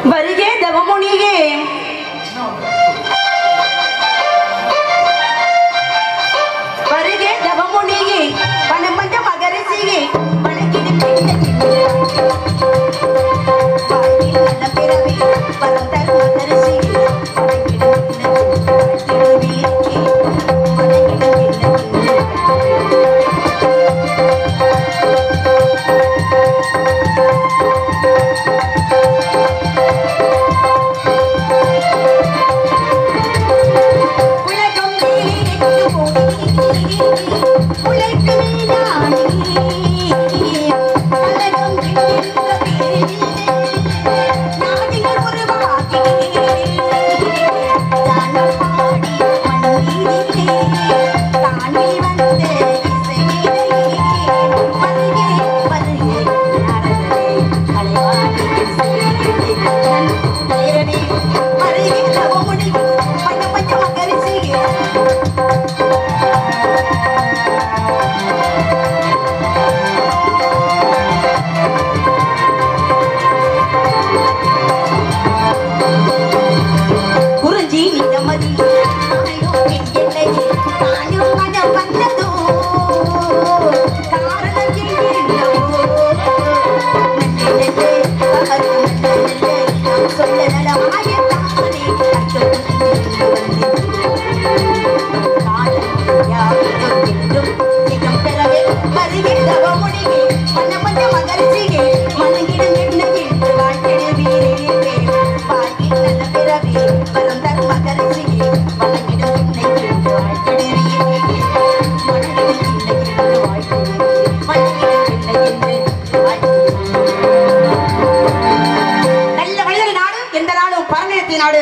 வருகே தவமுனியே வருகே தவமுனியே பணமண்ட மகரிசியே வணங்கிடும் பிறவி வரம் தரும் மகரிசியே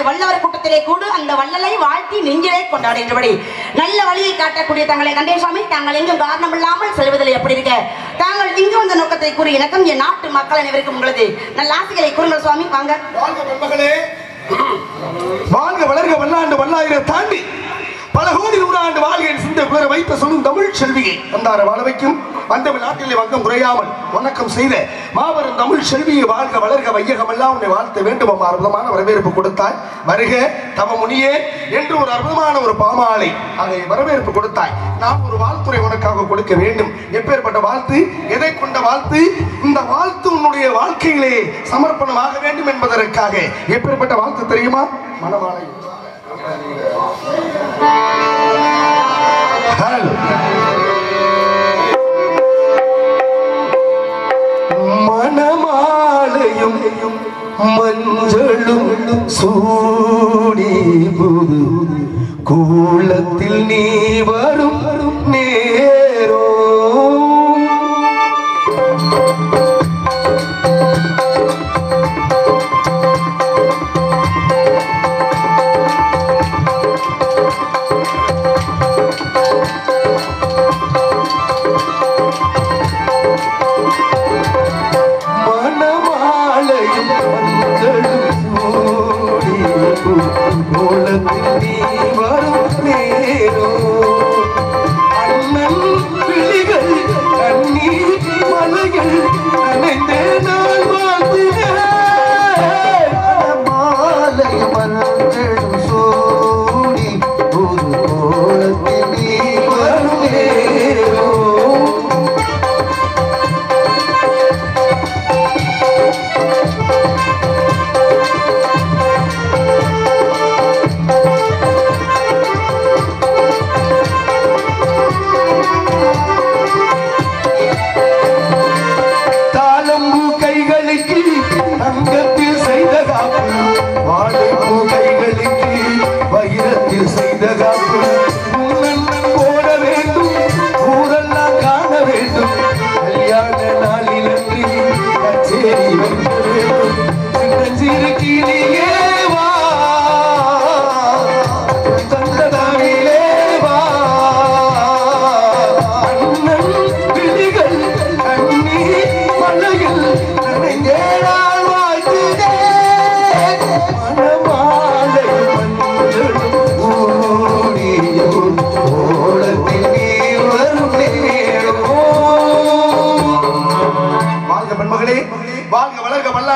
வல்லவர் கூட்டத்திலே கூடு அந்த வள்ளலை வாழ்த்தி நெஞ்சிலே கொண்டாடுகின்றபடி நல்ல வழியை காட்டக்கூடிய தங்களை கண்டேசாமி தாங்கள் எங்கும் காரணம் இல்லாமல் செல்வதில் எப்படி இருக்க தாங்கள் இங்கு வந்த நோக்கத்தை கூறி எனக்கும் என் நாட்டு மக்கள் அனைவருக்கும் உங்களது நல்ல ஆசைகளை கூறுங்கள் சுவாமி. வாங்க. வாழ்க வளர்க வல்லாண்டு வல்லாயிரம் தாண்டி பல கோடி நூறாண்டு வாழ்கையின் சிந்தை குளர வைத்த சொல்லும் தமிழ் செல்வியை வந்தார வாழ வைக்கும் வந்தவள் நாட்டிலே வந்தம் குறையாமல் வணக்கம் செய்த மாபெரும் தமிழ் செல்வியை வாழ்க வளர்க வையகம் எல்லாம் உன்னை வாழ்த்த வேண்டும். அற்புதமான வரவேற்பு கொடுத்தாய். வருக தவமுனியே என்று ஒரு அற்புதமான ஒரு பாமாலை அதை வரவேற்பு கொடுத்தாய். நான் ஒரு வாழ்த்துறை உனக்காக கொடுக்க வேண்டும். எப்பேற்பட்ட வாழ்த்து, எதை கொண்ட வாழ்த்து? இந்த வாழ்த்து உன்னுடைய வாழ்க்கையிலே சமர்ப்பணமாக வேண்டும் என்பதற்காக. எப்பேற்பட்ட வாழ்த்து தெரியுமா? மணமாலை. மணமாலையும் மஞ்சளும் சூடி புது கூலத்தில் நீ வரும் நேரோ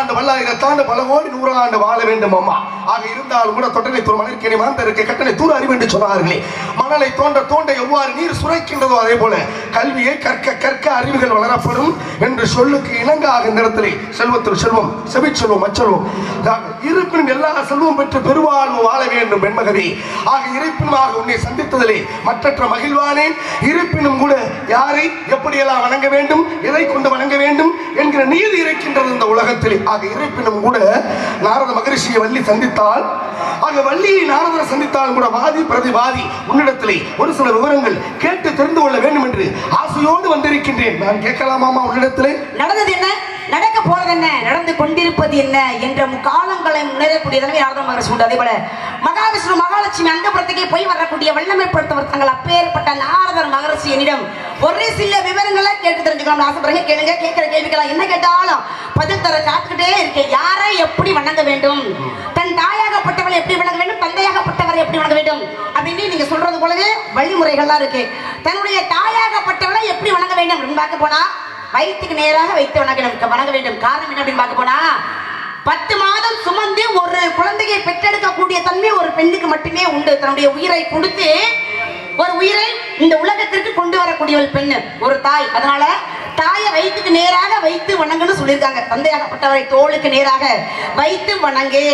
பல்லாண்டு பல்லாயிரத்தாண்டு பல கோடி 100 ஆண்டு வாழ வேண்டும் அம்மா. ஆக இருந்தாலும் கூட தொட்டனை தூர் மணற்கேணி மாந்தருக்கு கட்டணை தூர் அறிவு என்று சொன்னார்களே, மணலை தோண்ட தோண்ட எவ்வாறு நீர் சுரைக்கின்றதோ அதே போல கல்வியை கற்க கற்க அறிவுகள் வளரப்படும் என்று சொல்லுக்கு இணங்காக இந்த இடத்திலே செல்வத்தில் செல்வம் செவிச்செல்வம் அச்செல்வம் இருப்பினும் எல்லா செல்வம் பெற்று பெருவாழ்வு வாழ வேண்டும் பெண்மகவே. ஆக இருப்பினுமாக உன்னை சந்தித்ததிலே மற்றற்ற மகிழ்வானேன். இருப்பினும் கூட யாரை எப்படியெல்லாம் வணங்க வேண்டும், எதை கொண்டு வணங்க வேண்டும் என்கிற நீதி இருக்கின்றது இந்த உலகத்திலே. ஆக இருப்பினும் கூட நாரத மகரிஷியை வள்ளி சந்தித்தால், ஆக வள்ளியை நாரதரை சந்தித்தாலும் கூட வாதி பிரதிவாதி உன்னிடத்திலே ஒரு சில விவரங்கள் கேட்டு தெரிந்து கொள்ள வேண்டும் என்று ஆசையோடு வந்திருக்கின்றேன். நான் கேட்கலாமாமா உன்னிடத்திலே? நடந்தது என்ன, நடக்க போறது என்ன, நடந்து கொண்டிருப்பது என்ன என்ற முக்காலங்களை முன்னேறக்கூடிய தலைமை நாரத மகரிஷி உண்டு. அதே போல மகாவிஷ்ணு மகாலட்சுமி அந்தபுரத்துக்கே போய் வரக்கூடிய வல்லமைப்படுத்தவர் தங்கள் அப்பேற்பட்ட நாரதர் மகரிஷி என்னிடம் ஒரு சில விவரங்களை கேட்டு தெரிஞ்சுக்கலாம் ஆசைப்படுறேன். கேளுங்க, கேட்கிற கேள்விக்கலாம் என்ன கேட்டாலும் பதில் தர காத்துக்கிட்டே இருக்கேன். யாரை எப்படி வணங்க வேண்டும், தன் தாயாகப்பட்டவரை எப்படி வணங்க வேண்டும், தந்தையாகப்பட்டவரை எப்படி வணங்க வேண்டும் அப்படின்னு நீங்க சொல்றது போலவே வழிமுறைகள்லாம் இருக்கு. தன்னுடைய தாயாகப்பட்டவரை எப்படி வணங்க வேண்டும் அப்படின்னு பார்க்க போனா வயிற்றுக்கு நேராக வைத்து வணங்க வேண்டும். காரணம் என்ன அப்படின்னு பார்க்க போனா 10 மாதம் சுமந்து ஒரு குழந்தையை பெற்றெடுக்கக்கூடிய தன்மை ஒரு பெண்ணுக்கு மட்டுமே உண்டு. தன்னுடைய உயிரை கொடுத்து ஒரு உயிரை இந்த உலகத்திற்கு கொண்டு வரக்கூடிய ஒரு பெண்ணு ஒரு தாய். அதனால தாயை வயிற்றுக்கு நேராக வைத்து வணங்குன்னு சொல்லியிருக்காங்க. தந்தையாகப்பட்டவரை தோளுக்கு நேராக வைத்து வணங்கு.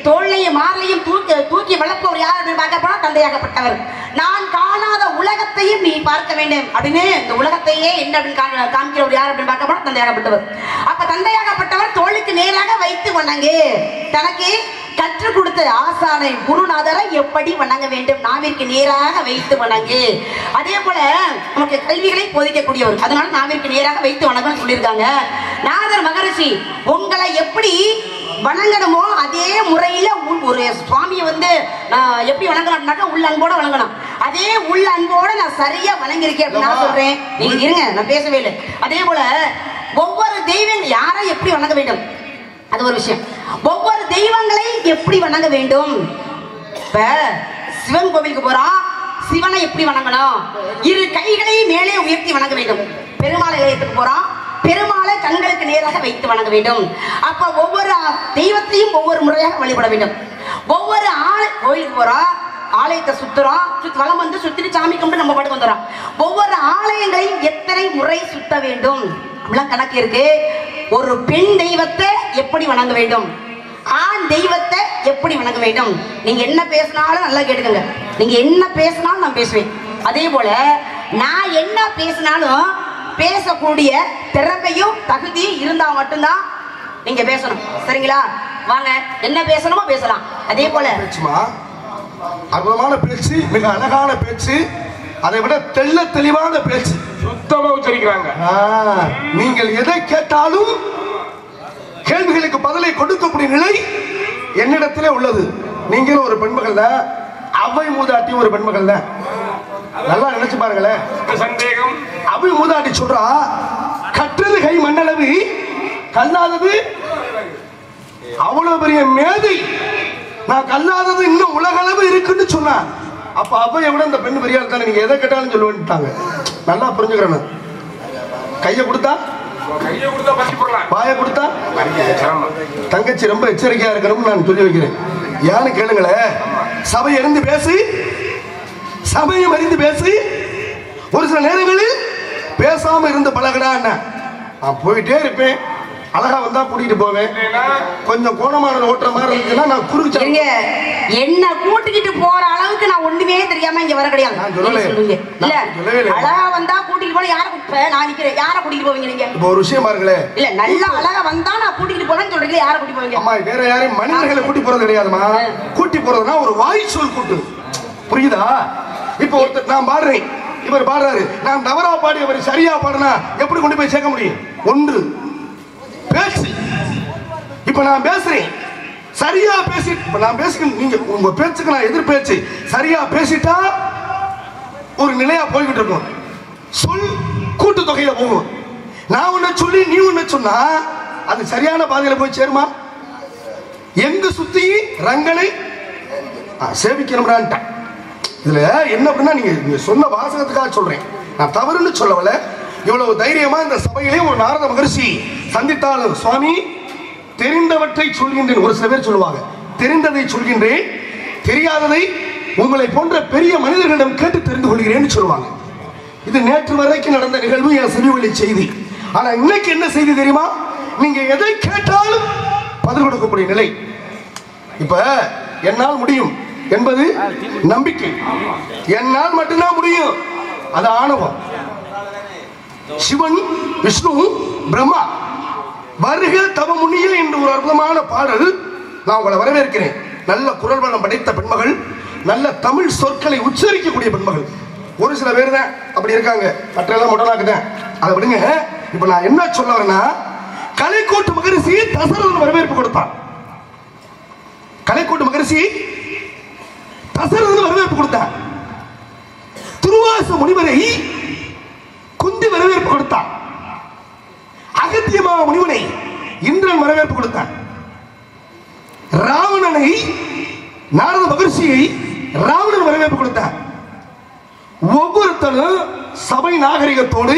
தோளையும் மார்லையும் தூக்கி வளர்ப்பவர் யார் அப்படின்னு பார்க்க போனா தந்தையாகப்பட்டவர். நான் காணாத உலகத்தையும் நீ பார்க்க வேண்டும் அப்படின்னு இந்த உலகத்தையே என்ன அப்படின்னு காமிக்கிறவர் யார் அப்படின்னு பார்க்க போனா தந்தையாகப்பட்டவர். அப்ப தந்தையாகப்பட்டவர் தோளுக்கு நேராக வைத்து வணங்கு. தனக்கு கற்றுக் கொடுத்த ஆசானை குருநாதரை எப்படி வணங்க வேண்டும், நாவிற்கு நேராக வைத்து வணங்கு. அதே போல நமக்கு கல்விகளை போதிக்கக்கூடியவர், அதனால நாவிற்கு நேராக வைத்து வணங்கன்னு சொல்லியிருக்காங்க. நாரதர் மகரிஷி உங்களை எப்படி வணங்கணுமோ அதே முறையில ஒரு சுவாமியை எப்படி வணங்கணும்னாக்கா உள்ள அன்போட வணங்கணும். அதே உள்ள அன்போட நான் சரியா வணங்கிருக்கேன் அப்படின்னு நான் சொல்றேன். நீங்க இருங்க, நான் பேசவே இல்லை. அதே போல ஒவ்வொரு தெய்வம் யாரை எப்படி வணங்க வேண்டும் அது ஒரு விஷயம். ஒவ்வொரு தெய்வங்களை எப்படி வணங்க வேண்டும். இப்ப சிவன் கோவிலுக்கு போறோம், சிவனை எப்படி வணங்கணும், இரு கைகளை மேலே உயர்த்தி வணங்க வேண்டும். பெருமாள் நிலையத்துக்கு போறோம், பெருமாளை கண்களுக்கு நேராக வைத்து வணங்க வேண்டும். அப்ப ஒவ்வொரு தெய்வத்தையும் ஒவ்வொரு முறையாக வழிபட வேண்டும். ஒவ்வொரு கோயிலுக்கு போறோம், ஆலயத்தை சுத்துறோம், வலம் வந்து சுத்திட்டு சாமி கும்பிட்டு நம்ம பாட்டுக்கு வந்துடுறோம். ஒவ்வொரு ஆலயங்களையும் எத்தனை முறை சுத்த வேண்டும் கணக்கு இருக்கு. ஒரு பெண் தெய்வத்தை எப்படி வணங்க வேண்டும், ஆண் தெய்வத்தை எப்படி வணங்க வேண்டும். நீங்க என்ன பேசினாலும் நல்லா கேட்டுக்கங்க. நீங்க என்ன பேசினாலும் நான் பேசுவேன். அதே போல நான் என்ன பேசினாலும் பேசக்கூடிய திறமையும் தகுதி இருந்தா மட்டும்தான் நீங்க பேசணும். சரிங்களா? வாங்க, என்ன பேசணுமோ பேசலாம். அதே போல அற்புதமான பேச்சு, மிக அழகான பேச்சு, அதை விட தெள்ள தெளிவான பேச்சு, சுத்தமா உச்சரிக்கிறாங்க. நீங்கள் எதை கேட்டாலும் கேள்விகளுக்கு பதிலை கொடுக்கக்கூடிய நிலை என்னிடத்திலே உள்ளது. நீங்களும் ஒரு பெண்மகள் தான், அவை மூதாட்டியும் ஒரு பெண்மகள் தான். நல்லா நினைச்சு பாருங்களேன். சந்தேகம். அவை மூதாட்டி சொல்றா, கற்றது கை மண்ணளவு, கல்லாதது அவ்வளவு பெரிய மேதை, நான் கல்லாதது இன்னும் உலகளவு இருக்குன்னு சொன்னா. அப்ப அவையை விட இந்த பெண் பெரிய ஆள் தானே, நீங்க எதை கேட்டாலும் சொல்லுவேன்ட்டாங்க. நல்லா புரிஞ்சுக்கிறேன். கையை கொடுத்தா பத்தி போடலாம், வாயை கொடுத்தா தங்கச்சி ரொம்ப எச்சரிக்கையா இருக்கணும்னு நான் சொல்லி வைக்கிறேன். யான்னு கேளுங்களேன். சபை அறிந்து பேசு, சபையும் அறிந்து பேசு. ஒரு சில நேரங்களில் பேசாம இருந்து பழகடா. நான் போயிட்டே இருப்பேன், அழகா வந்தா கூட்டிட்டு போவேன். கொஞ்சம் கோணமான ஓட்டுற மாதிரி இருக்குன்னா நான் குறுக்கு என்ன கூட்டிக்கிட்டு போற அளவுக்கு நான் ஒண்ணுமே தெரியாம இங்க வர கிடையாது. இல்ல அழகா வந்தா கூட்டிட்டு போன யார நான் நிக்கிறேன், யார கூட்டிட்டு போவீங்க நீங்க? இப்போ ஒரு விஷயம் பாருங்களேன். இல்ல நல்லா அழகா வந்தா நான் கூட்டிட்டு போறேன்னு சொல்றீங்க, யார கூட்டி போவீங்க? அம்மா, வேற யாரையும் மனிதர்களை கூட்டி போறது கிடையாதுமா. கூட்டி போறதுன்னா ஒரு வாய் சொல் கூட்டு, புரியுதா? இப்போ ஒருத்தர் நான் பாடுறேன், இவர் பாடுறாரு, நான் தவறா பாடி அவர் சரியா பாடுனா எப்படி கொண்டு போய் சேர்க்க முடியும்? ஒன்று பேச்சு. இப்ப நான் பேசுறேன், சரியா பேசி, இப்ப நான் பேசுகிறேன், நீங்க உங்க பேச்சுக்கு நான் எதிர் பேச்சு சரியா பேசிட்டா ஒரு நிலையா போய்கிட்டு இருக்கும். சொல் கூட்டு தொகையில போகும். நான் ஒண்ணு சொல்லி நீ ஒண்ணு சொன்னா அது சரியான பாதையில போய் சேருமா? எங்க சுத்தி ரங்கனை சேவிக்கணும்டான்ட்டேன். இதுல என்ன அப்படின்னா, நீங்க சொன்ன வாசகத்துக்காக சொல்றேன், நான் தவறுன்னு சொல்லவல. இவ்வளவு தைரியமா இந்த சபையிலே ஒரு நாரத மகரிஷி சந்தித்தாலும், சுவாமி தெரிந்தவற்றை சொல்கின்றேன். ஒரு சில பேர் சொல்லுவாங்க, தெரிந்ததை சொல்கின்றேன், தெரியாததை உங்களை போன்ற பெரிய மனிதர்களிடம் கேட்டு தெரிந்து கொள்கிறேன்னு சொல்லுவாங்க. இது நேற்று வரைக்கும் நடந்த நிகழ்வு, என் செவிவழி செய்தி. ஆனா இன்னைக்கு என்ன செய்தி தெரியுமா? நீங்க எதை கேட்டாலும் பதில் கொடுக்கக்கூடிய நிலை. இப்ப என்னால் முடியும் என்பது நம்பிக்கை, என்னால் மட்டும்தான் முடியும் அது ஆணவம். சிவன், விஷ்ணு, பிரம்மா வருக தவ முனியில் என்று ஒரு அற்புதமான பாடல். நான் உங்களை வரவேற்கிறேன். நல்ல குரல் வளம் படைத்த பெண்மகள், நல்ல தமிழ் சொற்களை உச்சரிக்கக்கூடிய பெண்மகள். ஒரு சில பேர் தான் அப்படி இருக்காங்க, மற்றெல்லாம் முடலாக்குதான். அதை விடுங்க. இப்ப நான் என்ன சொல்ல வரேன்னா, கலைக்கோட்டு மகரிஷி தசரதன் வரவேற்பு கொடுத்தான். கலைக்கோட்டு மகரிஷி தசரதன் வரவேற்பு கொடுத்தான். துருவாச முனிவரை குந்தி வரவேற்பு கொடுத்தான். அகத்தியமா முனிவனை இந்திரன் வரவேற்பு கொடுத்தான். ராவணனை, நாரத மகரிஷியை ராவணன் வரவேற்பு கொடுத்தான். ஒவ்வொருத்தரும் சபை நாகரிகத்தோடு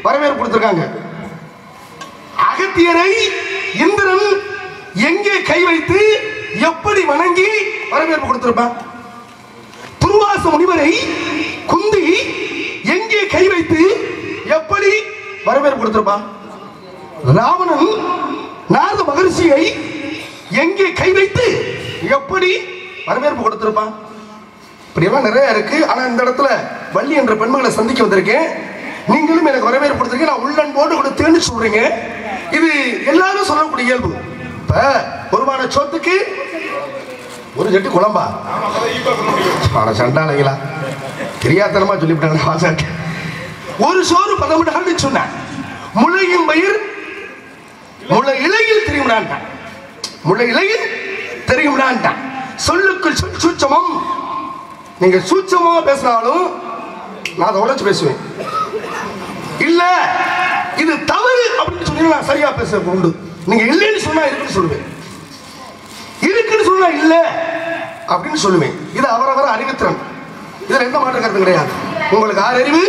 வரவேற்பு கொடுத்திருக்காங்க. அகத்தியரை இந்திரன் எங்கே கை வைத்து எப்படி வணங்கி வரவேற்பு கொடுத்திருப்பான். துருவாச முனிவரை குந்தி எங்கே கை வைத்து எப்படி வரவேற்பு கொடுத்திருப்பான். ராவணன் நாரத மகரிஷியை எங்கே கை வைத்து எப்படி வரவேற்பு கொடுத்திருப்பான். இப்படியெல்லாம் நிறைய இருக்கு. ஆனா இந்த இடத்துல வள்ளி என்ற பெண்மகளை சந்திக்க வந்திருக்கேன். நீங்களும் எனக்கு வரவேற்பு கொடுத்திருக்கீங்க. நான் உள்ளன்போடு கொடுத்தேன்னு சொல்றீங்க. இது எல்லாரும் சொல்லக்கூடிய இயல்பு. இப்ப ஒருமான சோத்துக்கு ஒரு ஜட்டு குழம்பா சண்டாளைங்களா தெரியாதனமா சொல்லிவிட்டாங்க. ஒரு சோறு 10 சொன்ன முளையும் பயிர் முளை இலையில் தெரியும்டான். முளை இலையில் தெரியும்டான். சொல்லுக்குள் சொல் சூட்சமம். நீங்க சூட்சமா பேசினாலும் நான் அதை உடைச்சு பேசுவேன். இல்ல இது தவறு அப்படின்னு சொல்லி நான் சரியா பேச உண்டு. நீங்க இல்லைன்னு சொன்னா இருக்குன்னு சொல்லுவேன், இருக்குன்னு சொன்னா இல்ல அப்படின்னு சொல்லுவேன். இது அவரவர அறிவுத்திறன். இதுல எந்த மாற்ற கருத்து கிடையாது. உங்களுக்கு 6 அறிவு,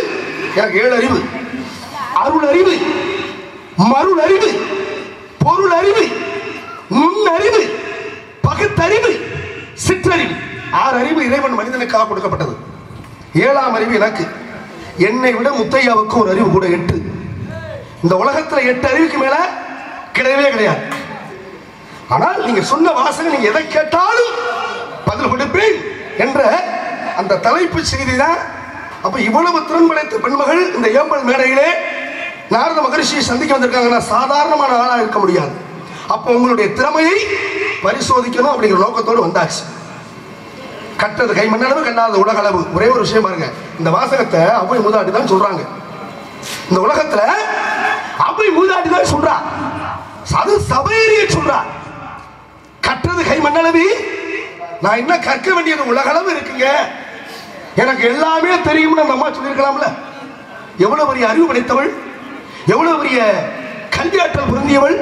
எனக்கு 7 அறிவு. அருள் அறிவு, மருள் அறிவு, பொருள் அறிவு, நுண்ணறிவு, பகுத்தறிவு, சிற்றறிவு. 6 அறிவு இறைவன் மனிதனுக்காக கொடுக்கப்பட்டது. 7ஆம் அறிவு எனக்கு. என்னை விட முத்தையாவுக்கு ஒரு அறிவு கூட 8. இந்த உலகத்துல 8 அறிவுக்கு மேல கிடையவே கிடையாது. ஆனால் நீங்க சொன்ன வாசகம், நீங்க எதை கேட்டாலும் பதில் கொடுப்பேன் என்ற அந்த தலைப்பு செய்தி தான். அப்ப இவ்வளவு திறன் படைத்த பெண்மகள் இந்த ஏம்பல் மேடையிலே நாரத மகரிஷியை சந்திக்க வந்திருக்காங்கன்னா சாதாரணமான ஆளா இருக்க முடியாது. அப்ப உங்களுடைய திறமையை பரிசோதிக்கணும் அப்படிங்கிற நோக்கத்தோடு வந்தாச்சு. கற்றது கை மண்ணளவு, கண்ணாத உலகளவு. ஒரே ஒரு விஷயம் பாருங்க, இந்த வாசகத்தை அவை மூதாட்டி தான் சொல்றாங்க. இந்த உலகத்துல அவை மூதாட்டி தான் சொல்றா, அது சபையேறிய சொல்றா. கற்றது கை மண்ணளவு, நான் என்ன கற்க வேண்டியது உலகளவு இருக்குங்க, எனக்கு எல்லாமே தெரியும்னு அந்த அம்மா சொல்லியிருக்கலாம்ல. எவ்வளவு பெரிய அறிவு படைத்தவள், எவ்வளவு பெரிய கல்வியாற்றல் பொருந்தியவள்.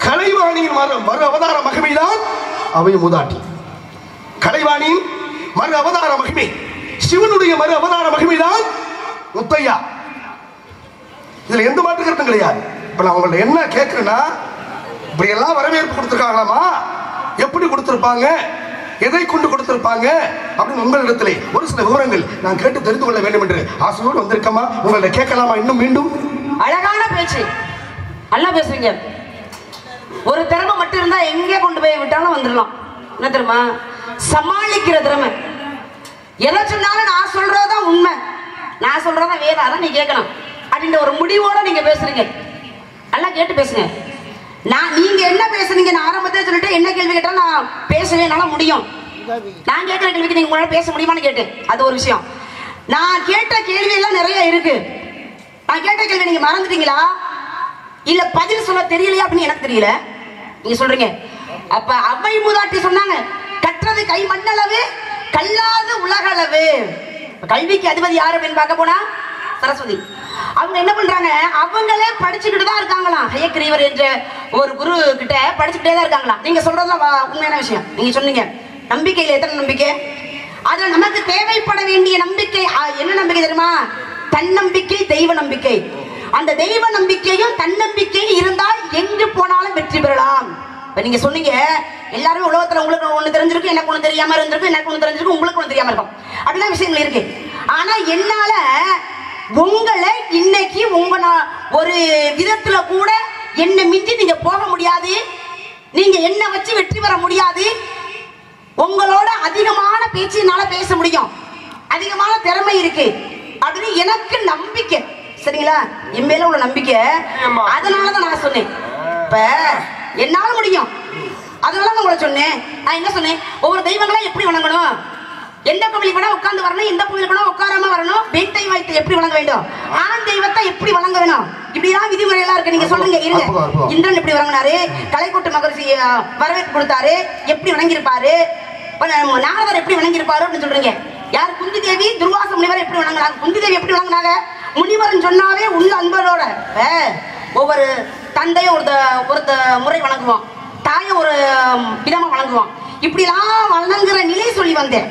கலைவாணியின் மறு அவதார மகிமைதான் அவை மூதாட்டி. கலைவாணியின் மறு அவதார மகிமை, சிவனுடைய மறு அவதார மகிமைதான் முத்தையா. இதுல எந்த மாற்று கருத்தும் கிடையாது. இப்ப நான் உங்கள்ட்ட என்ன கேட்கிறேன்னா, இப்படி எல்லாம் வரவேற்பு கொடுத்திருக்காங்களாமா, எப்படி கொடுத்திருப்பாங்க, எதை கொண்டு கொடுத்திருப்பாங்க அப்படின்னு உங்களிடத்திலே ஒரு சில விவரங்கள் நான் கேட்டு தெரிந்து கொள்ள வேண்டும் என்று ஆசையோடு வந்திருக்கமா. உங்கள்ட்ட கேட்கலாமா? இன்னும் மீண்டும் அழகான பேச்சு, நல்லா பேசுறீங்க. ஒரு திறமை மட்டும் இருந்தா எங்கே கொண்டு போய் விட்டாலும் வந்துடலாம். என்ன தெரியுமா? சமாளிக்கிற திறமை. எதை சொன்னாலும் நான் சொல்றதுதான் உண்மை, நான் சொல்றதான் வேற, நீ கேட்கணும் அப்படின்ற ஒரு முடிவோட நீங்க பேசுறீங்க. நல்லா கேட்டு பேசுங்க. நீங்க என்ன பேசுறீங்க நான் ஆரம்பத்தை சொல்லிட்டு என்ன கேள்வி கேட்டாலும் நான் பேசவே நல்லா முடியும். நான் கேட்கிற கேள்விக்கு நீங்க உங்களால பேச முடியுமான்னு கேட்டேன். அது ஒரு விஷயம். நான் கேட்ட கேள்வி எல்லாம் நிறைய இருக்கு. நான் கேட்ட கேள்வி நீங்க மறந்துட்டீங்களா இல்ல பதில் சொல்ல தெரியலையா அப்படின்னு எனக்கு தெரியல. நீங்க சொல்றீங்க. அப்ப அவை மூதாட்டி சொன்னாங்க, கற்றது கை மண்ணளவு, கல்லாத உலகளவு. கல்விக்கு அதிபதி யாரு அப்படின்னு பார்க்க போனா சரஸ்வதி. அவங்க என்ன பண்றாங்க, அவங்களே படிச்சுக்கிட்டு தான் இருக்காங்களாம். ஹயக்கிரீவர் என்ற ஒரு குரு கிட்ட படிச்சுக்கிட்டே தான் இருக்காங்களாம். நீங்க சொல்றதுலாம் உண்மையான விஷயம். நீங்க சொன்னீங்க நம்பிக்கையில எத்தனை நம்பிக்கை, அதுல நமக்கு தேவைப்பட வேண்டிய நம்பிக்கை என்ன நம்பிக்கை தெரியுமா? தன்னம்பிக்கை, தெய்வ நம்பிக்கை. அந்த தெய்வ நம்பிக்கையும் தன்னம்பிக்கையும் இருந்தால் எங்கு போனாலும் வெற்றி பெறலாம். இப்ப நீங்க சொன்னீங்க எல்லாருமே உலகத்துல உங்களுக்கு ஒண்ணு தெரிஞ்சிருக்கு, எனக்கு ஒண்ணு தெரியாம இருந்திருக்கு, எனக்கு ஒண்ணு தெரிஞ்சிருக்கு, உங்களுக்கு ஒண்ணு தெரியாம இருக்கும், அப்படிலாம் விஷயங்கள் இருக்கு. ஆனா என்னால உங்களை இன்னைக்கு உங்க ஒரு விதத்துல கூட என்ன மிஞ்சி நீங்க போக முடியாது, நீங்க என்ன வச்சு வெற்றி பெற முடியாது. உங்களோட அதிகமான பேச்சினால பேச முடியும், அதிகமான திறமை இருக்கு அப்படின்னு எனக்கு நம்பிக்கை. சரிங்களா? என் மேல உள்ள நம்பிக்கை. அதனாலதான் நான் சொன்னேன் இப்ப என்னால முடியும், அதனால உங்களை சொன்னேன். நான் என்ன சொன்னேன், ஒவ்வொரு தெய்வங்களா எப்படி வணங்கணும், எந்த கோவிலுக்கு வேணா உட்கார்ந்து வரணும், எந்த கோவிலுக்கு வேணா உட்காராம வரணும், பெண் தெய்வத்தை எப்படி வணங்க வேண்டும், ஆண் தெய்வத்தை எப்படி வணங்க வேணும், இப்படிதான் விதிமுறையெல்லாம் இருக்கு. நீங்க சொல்லுங்க இருங்க. இந்திரன் எப்படி வணங்கினாரு, கலைக்கூட்டு மகரிஷி வரவேற்பு கொடுத்தாரு, எப்படி வணங்கியிருப்பாரு, நாரதர் எப்படி வணங்கியிருப்பாரு அப்படின்னு சொல்றீங்க. யார்? குந்தி தேவி துர்வாச முனிவர் எப்படி வணங்கினாங்க? குந்தி தேவி எப்படி வணங்கினாங்க? முனிவர் சொன்னாவே உள்ள அன்பரோட. ஒவ்வொரு தந்தைய ஒருத்த முறை வணங்குவோம், தாய ஒரு விதமா வணங்குவோம், இப்படிலாம் வணங்குற நிலை சொல்லி வந்தேன்.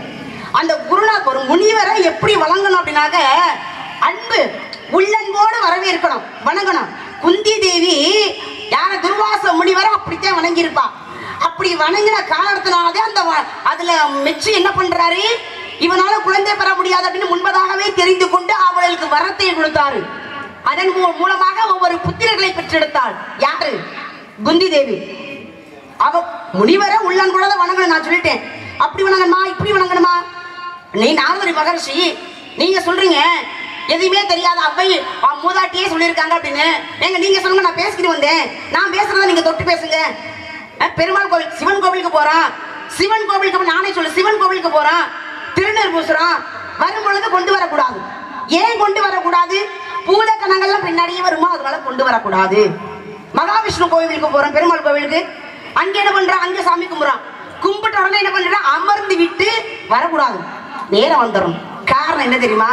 அந்த குருநாத் ஒரு முனிவரை எப்படி வணங்கணும் அப்படின்னாக்க அன்பு உள்ளன்போடு வரவேற்கணும், வணங்கணும். குந்தி தேவி யார துர்வாச முனிவரை அப்படித்தான் வணங்கியிருப்பா. அப்படி வணங்கின காரணத்தினாலே அந்த அதுல மெச்சு என்ன பண்றாரு, இவனால குழந்தை பெற முடியாது அப்படின்னு முன்பதாகவே தெரிந்து கொண்டு அவளுக்கு வரத்தை கொடுத்தாரு. அதன் மூலமாக ஒவ்வொரு புத்திரர்களை பெற்றெடுத்தாள். யாரு? குந்தி தேவி. அவ முனிவரை உள்ளன்போட வணங்கணும் நான் சொல்லிட்டேன். அப்படி வணங்கணுமா, இப்படி வணங்கணுமா? நீ நாரதரி மகர்ஷி நீங்க சொல்றீங்க எதுவுமே தெரியாத அவை மூதாட்டியே சொல்லியிருக்காங்க அப்படின்னு. நீங்க சொல்லுங்க, நான் பேசிக்கிட்டு வந்தேன், நான் பேசுறத நீங்க தொட்டு பேசுங்க. பெருமாள் கோவில், சிவன் கோவிலுக்கு போறான், சிவன் கோவிலுக்கு நானே சொல்லு, சிவன் கோவிலுக்கு போறான், திருநீர் பூசுறான், வரும் பொழுது கொண்டு வரக்கூடாது. ஏன் கொண்டு வரக்கூடாது? பூத கணங்கள்லாம் பின்னாடியே வருமா, அதனால கொண்டு வரக்கூடாது. மகாவிஷ்ணு கோவிலுக்கு போறான், பெருமாள் கோவிலுக்கு, அங்க என்ன பண்றான், அங்க சாமி கும்பிடுறான், கும்பிட்ட உடனே என்ன பண்றான், அமர்ந்து விட்டு வரக்கூடாது, நேரம் வந்துடும். காரணம் என்ன தெரியுமா?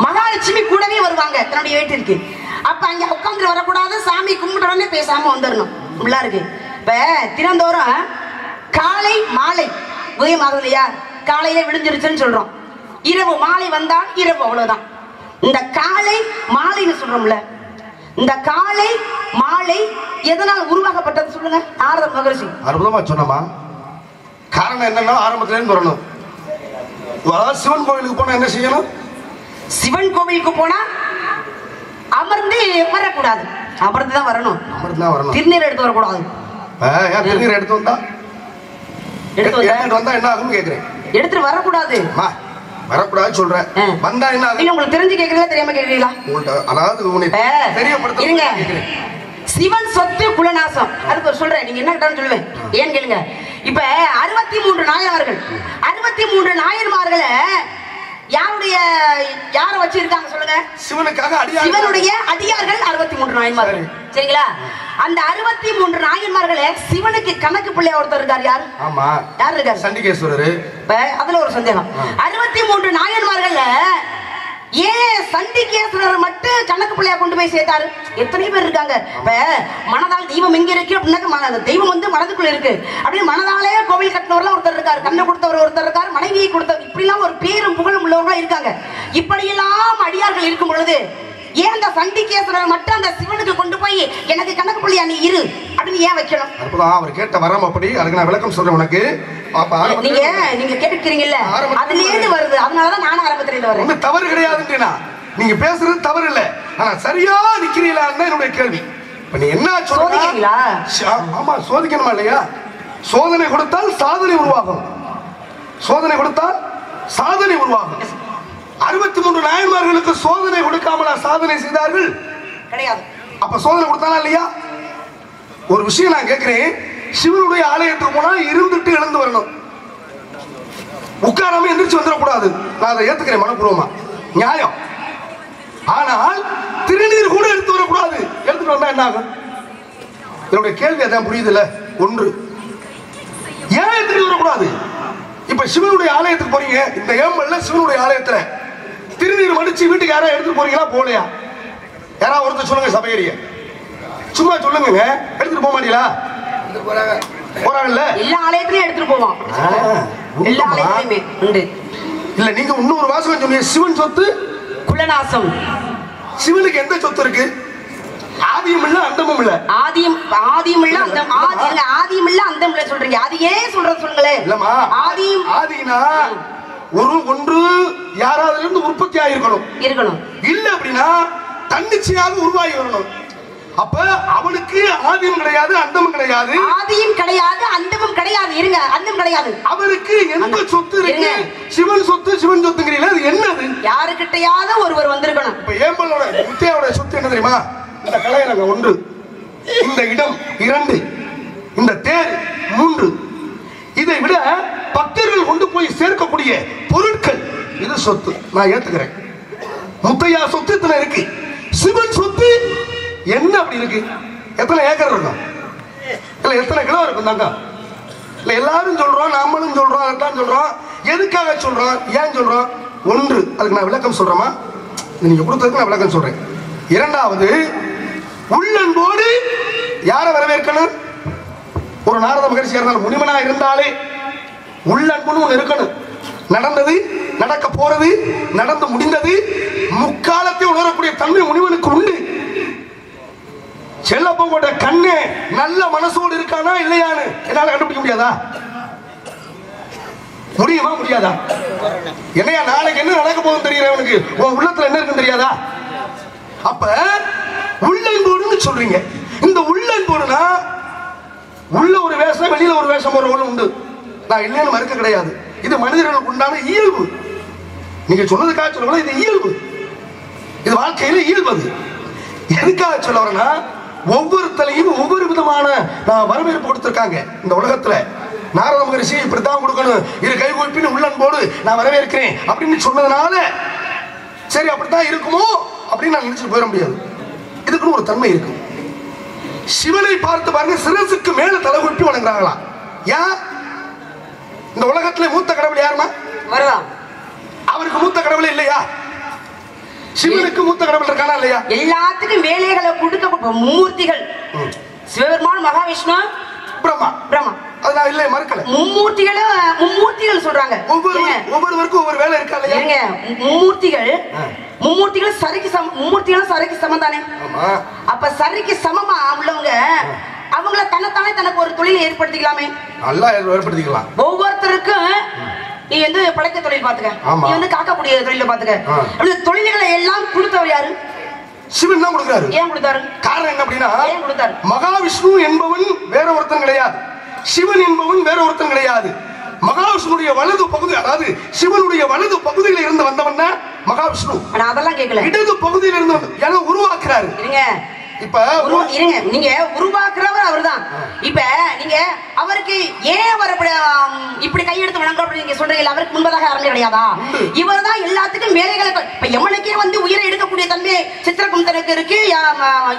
மகாலட்சுமி கூடவே வருவாங்க தன்னுடைய வீட்டிற்கு. அப்ப அங்க உட்கார்ந்து வரக்கூடாது, சாமி கும்பிட்ட உடனே பேசாம வந்துடணும். இப்படிலாம் இருக்கு. இப்ப தினந்தோறும் காலை மாலை உதயமாகும் இல்லையா, காலையில விழுந்துருச்சுன்னு சொல்றோம், இரவு மாலை வந்தால் இரவு, அவ்வளவுதான். இந்த காலை மாலைன்னு சொல்றோம்ல, இந்த காலை மாலை எதனால் உருவாக்கப்பட்டது சொல்லுங்க நாரத மகரிஷி. அற்புதமா சொன்னமா. காரணம் என்னன்னா ஆரம்பத்துல இருந்து வரணும். சிவன் கோவிலுக்கு போனா என்ன செய்யணும்? சிவன் கோவிலுக்கு போனா அமர்ந்து வரக்கூடாது, அமர்ந்து தான் வரணும், அமர்ந்து தான் வரணும். திருநீர் எடுத்து வரக்கூடாது. திருநீர் எடுத்து வந்தா என்ன ஆகும் கேக்குறேன். எடுத்துட்டு வரக்கூடாது, வரக்கூடாது சொல்றேன். வந்தா என்ன ஆகும்? உங்களுக்கு தெரிஞ்சு கேக்குறீங்களா தெரியாம கேக்குறீங்களா? அதாவது தெரியப்படுத்த சிவன் சொத்து குலநாசம், அதுக்கு சொல்றேன், நீங்க என்ன கேட்டாலும் சொல்லுவேன். ஏன் கேளுங்க. இப்ப 63 நாயன்மார்கள், 63 நாயன்மார்களை யாருடைய யார வச்சிருக்காங்க சொல்லுங்க? சிவனுக்காக அடியார்கள், சிவனுடைய அடியார்கள் 63 நாயன்மார்கள். சரிங்களா? அந்த 63 நாயன்மார்களே சிவனுக்கு கணக்கு பிள்ளையா ஒருத்தர் இருக்கார். யார்? ஆமா, யார் இருக்கார்? சண்டிகேஸ்வரர். அதுல ஒரு சந்தேகம், 63 நாயன்மார்கள்ல ஏன் சண்டிகேஸ்வரர் மட்டும் கணக்கு பிள்ளையா கொண்டு போய் சேர்த்தாரு? எத்தனை பேர் இருக்காங்க. இப்ப மனதால் தெய்வம் எங்க இருக்கு அப்படின்னா தெய்வம் வந்து மனதுக்குள்ள இருக்கு. அப்படியே மனதாலே கோவில் கட்டினவர்லாம் ஒருத்தர் இருக்காரு, கண்ணை கொடுத்தவர் ஒருத்தர் இருக்காரு, மனைவியை கொடுத்தவர், இப்படி எல்லாம் ஒரு பேரும் புகழும் உள்ளவர்களா இருக்காங்க. இப்படியெல்லாம் அடியார்கள் இருக்கும் பொழுது ஏன் அந்த சண்டிகேஸ்வரர் மட்டும் அந்த சிவனுக்கு கொண்டு போய் எனக்கு கணக்கு பிள்ளையா நீ இரு அப்படின்னு ஏன் வைக்கணும்? அற்புதம். அவர் கேட்ட வரம் அப்படி. அதுக்கு நான் விளக்கம் சொல்றேன் உனக்கு. நீங்க கேட்கிறீங்கல்ல, அதுல இருந்து வருது, அதனாலதான் நானும் ஆரம்பத்துல இருந்து வரேன். தவறு கிடையாதுன்றா, நீங்க பேசுறது தவறு இல்ல, ஆனா சரியா நிக்கிறீங்களா என்னுடைய கேள்வி. இப்ப நீ என்ன சொல்றீங்களா? ஆமா, சோதிக்கணுமா இல்லையா? சோதனை கொடுத்தால் சாதனை உருவாகும், சோதனை கொடுத்தால் சாதனை உருவாகும். 63 நாயன்மார்களுக்கு சோதனை கொடுக்காமலா சாதனை செய்தார்கள்? கிடையாது. அப்ப சோதனை கொடுத்தானா இல்லையா? ஒரு விஷயம் நான் கேட்கிறேன், சிவனுடைய ஆலயத்துக்கு போனா இருந்துட்டு எழுந்து வரணும், உட்காராம எந்திரிச்சு வந்துடக்கூடாது. நான் அதை ஏத்துக்கிறேன் மனப்பூர்வமா, நியாயம். ஆனால் திருநீர் கூட எடுத்து வரக்கூடாது. எடுத்துட்டு வந்தா என்ன ஆகும்? என்னுடைய கேள்வி அதான், புரியுதுல்ல? ஒன்று, ஏன் எடுத்துட்டு வரக்கூடாது? இப்ப சிவனுடைய ஆலயத்துக்கு போறீங்க, இந்த ஏம்பல்ல சிவனுடைய ஆலயத்துல திருநீர் மடிச்சு வீட்டுக்கு யாரா எடுத்துட்டு போறீங்களா போலையா? யாராவது ஒருத்தர் சொல்லுங்க சபையரிய, சும்மா சொல்லுங்க. எடுத்துட்டு போக மாட்டீங்களா? போறாங்கல்ல, எல்லா ஆலயத்திலயும் எடுத்துட்டு போவோம், எல்லா ஆலயத்திலுமே உண்டு. இல்ல, நீங்க இன்னொரு வாசகம் சொன்னீங்க, சிவன் சொத்து குலநாசம். சிவனுக்கு எந்த சொத்து இருக்கு? ஆதியும் இல்ல அந்தமும் இல்ல. ஆதியும் இல்ல ஆதியும் இல்ல அந்தம் இல்ல சொல்றீங்க. அது ஏன் சொல்றது சொல்லுங்களேன். இல்லம்மா, ஆதினா ஒன்று யாராவது இருந்து உற்பத்தி ஆகிருக்கணும். இல்ல அப்படின்னா தன்னிச்சையாக உருவாகி வரணும். அப்ப அவனுக்கு ஆதியும் கிடையாது அந்தமும் கிடையாது. ஆதியும் கிடையாது அந்தமும் கிடையாது. இருங்க, அந்தம் கிடையாது. அவருக்கு எந்த சொத்து இருக்கு? சிவன் சொத்து. சிவன் சொத்துங்கிறீங்களா? அது என்னது? யாருக்கிட்டையாவது ஒருவர் வந்திருக்கணும். இப்ப ஏம்பலோட முத்தையோட சொத்து என்ன தெரியுமா? இந்த கலையரங்க 1, இந்த இடம் 2, இந்த தேர் 3. இதை விட பக்தர்கள் கொண்டு போய் சேர்க்கக்கூடிய பொருட்கள் இது சொத்து. நான் ஏத்துக்கிறேன். முத்தையா சொத்து இத்தனை இருக்கு. சிவன் சொத்து என்ன அப்படி இருக்கு? எத்தனை ஏக்கர் இருக்கும்? இல்ல எத்தனை கிலோ இருக்கும்? தாங்க இல்ல எல்லாரும் சொல்றோம், நாமளும் சொல்றோம், அதான் சொல்றோம். எதுக்காக சொல்றோம், ஏன் சொல்றோம்? 1, அதுக்கு நான் விளக்கம் சொல்றேமா? நீங்க கொடுத்ததுக்கு நான் விளக்கம் சொல்றேன். 2வது, உள்ளன்போடு யாரை வரவேற்கணும்? ஒரு நாரத மகரிஷி இருந்தாலும் முனிமனா இருந்தாலே உள்ளன்புன்னு ஒண்ணு இருக்கணும். நடந்தது, நடக்க போறது, நடந்து முடிந்தது, முக்காலத்தை உணரக்கூடிய தன்மை முனிவனுக்கு உண்டு. செல்லப்போட கண்ணே நல்ல மனசோடு இருக்கானா இல்லையான்னு என்னால கண்டுபிடிக்க முடியாதா? முடியுமா? முடியாதா? என்னையா நாளைக்கு என்ன நடக்க போகுதுன்னு தெரியல உனக்கு? உன் உள்ளத்துல என்ன இருக்குன்னு தெரியாதா? அப்ப உள்ளன்போடுன்னு சொல்றீங்க. இந்த உள்ளன்போடுனா உள்ள ஒரு வேஷம் வெளியில ஒரு வேஷம் போறவங்களும் உண்டு. நான் இல்லைன்னு மறுக்க கிடையாது. இது மனிதர்களுக்கு உண்டான இயல்பு. நீங்க சொன்னதுக்காக சொல்ல, இது இயல்பு. இது வாழ்க்கையில இயல்பு. எதுக்காக சொல்ல வரேன்னா, ஒவ்வொருத்தலையும் ஒவ்வொரு விதமான வரவேற்பு கொடுத்திருக்காங்க இந்த உலகத்துல. நாரத மகரிஷி இப்படித்தான் கொடுக்கணும், இரு கை கூப்பின்னு உள்ளன்போடு நான் வரவேற்கிறேன் அப்படின்னு சொன்னதுனால சரி அப்படித்தான் இருக்குமோ அப்படின்னு நான் நினைச்சு போயிட முடியாது. இதுக்குன்னு ஒரு தன்மை இருக்கு. சிவனை பார்த்து பாருங்க, சிரசுக்கு மேல தலை குப்பி வணங்குறாங்களா? ஏன்? இந்த உலகத்துல மூத்த கடவுள் யாருமா? அவருக்கு மூத்த கடவுள் இல்லையா? சிவனுக்கு மூத்த கடவுள் இருக்கானா இல்லையா? எல்லாத்துக்கும் வேலைகளை கொடுக்க மும்மூர்த்திகள் சிவபெருமான், மகாவிஷ்ணு, பிரம்மா. அதனால இல்லை மறுக்கல. மும்மூர்த்திகள் சொல்றாங்க. ஒவ்வொருவருக்கும் ஒவ்வொரு வேலை இருக்கா இல்லையா? மும்மூர்த்திகள் சரிக்கு சமம் தானே. அப்ப சரிக்கு சமமா உள்ளவங்க அவங்கள தனத்தானே தனக்கு ஒரு தொழிலை ஏற்படுத்திக்கலாமே. நல்லா ஏற்படுத்திக்கலாம். ஒவ்வொருத்தருக்கும் நீ வந்து படைத்த தொழில் பாத்துக்க, நீ வந்து காக்கக்கூடிய தொழில பாத்துக்க. அந்த தொழில்களை எல்லாம் கொடுத்தவர் யாரு? சிவன் தான் கொடுத்தாரு. ஏன் கொடுத்தாரு? காரணம் என்ன அப்படின்னா, மகாவிஷ்ணு என்பவன் வேற ஒருத்தன் கிடையாது, சிவன் என்பவன் வேற ஒருத்தன் கிடையாது. மகாவிஷ்ணுடைய வலது பகுதி, அதாவது சிவனுடைய வலது பகுதியில் இருந்து வந்தவன் தான் மகாவிஷ்ணு. அதெல்லாம் கேட்கல. இடது பகுதியில் இருந்து ஏன்னா உருவாக்குறாரு. இப்ப இருங்க, நீங்க உருவாக்குறவர் அவர்தான். இப்ப நீங்க அவருக்கு ஏன் அவர் இப்படி கையெடுத்து வணங்குறோம் அப்படின்னு நீங்க சொல்றீங்க. அவருக்கு முன்பதாக அரங்க கிடையாதா? இவர் தான் எல்லாத்துக்கும் வேலைகளை. இப்ப யமனுக்கே வந்து உயிரை எடுக்கக்கூடிய தன்மை சித்திரகுப்தனுக்கு இருக்கு,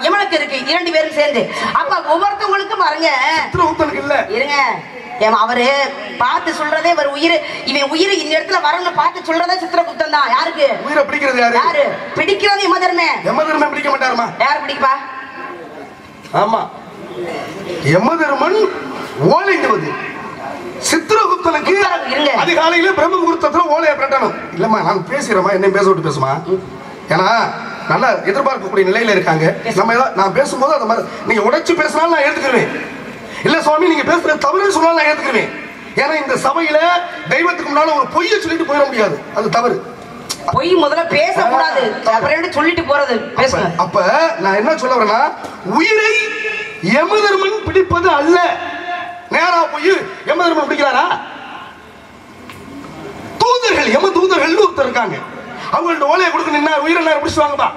யமனுக்கு இருக்கு, 2 பேரும் சேர்ந்து. அப்ப ஒவ்வொருத்தவங்களுக்கும் பாருங்க, சித்திரகுப்தனுக்கு இல்ல. இருங்க, அவரு பார்த்து சொல்றதே இவன் உயிர் இந்த இடத்துல வரணும் பார்த்து சொல்றதே சித்திரகுப்தன் தான். யாருக்கு உயிரை பிடிக்கிறது? யாரு பிடிக்கிறது? யமதர்மே. யமதர்மே பிடிக்க மாட்டாருமா? யார் பிடிப்பா? ஆமா, யமதர்மன் ஓலையிடுவது. சித்திரகுப்தனுக்கு அதிகாலையில பிரம்ம முகூர்த்தத்துல ஓலையை பிரட்டணும். இல்லம்மா நான் பேசுறேமா, என்ன பேச விட்டு பேசுமா? ஏன்னா நல்லா எதிர்பார்க்கக்கூடிய நிலையில இருக்காங்க. நம்ம நான் பேசும்போது அந்த மாதிரி நீங்க உடைச்சு பேசினாலும் நான் ஏத்துக்கிறேன். இல்ல சுவாமி நீங்க பேசுறது தவறு சொன்னாலும் நான் ஏத்துக்கிறேன். ஏன்னா இந்த சபையில தெய்வத்துக்கு முன்னால ஒரு பொய்யை சொல்லிட்டு போயிட முடியாது, அது தவறு. பொய் முதல்ல பேசக்கூடாது, அப்புறம் சொல்லிட்டு போறது. அப்ப நான் என்ன சொல்ல வரேன்னா, உயிரை யமதர்மன் பிடிப்பது அல்ல. நேரா போய் யமதர்மன் பிடிக்கிறாரா? தூதர்கள், யம தூதர்கள் ஒருத்தர் இருக்காங்க. அவங்கள்ட்ட ஓலையை கொடுக்க நின்னா உயிரை நேரம் பிடிச்சுவாங்கப்பா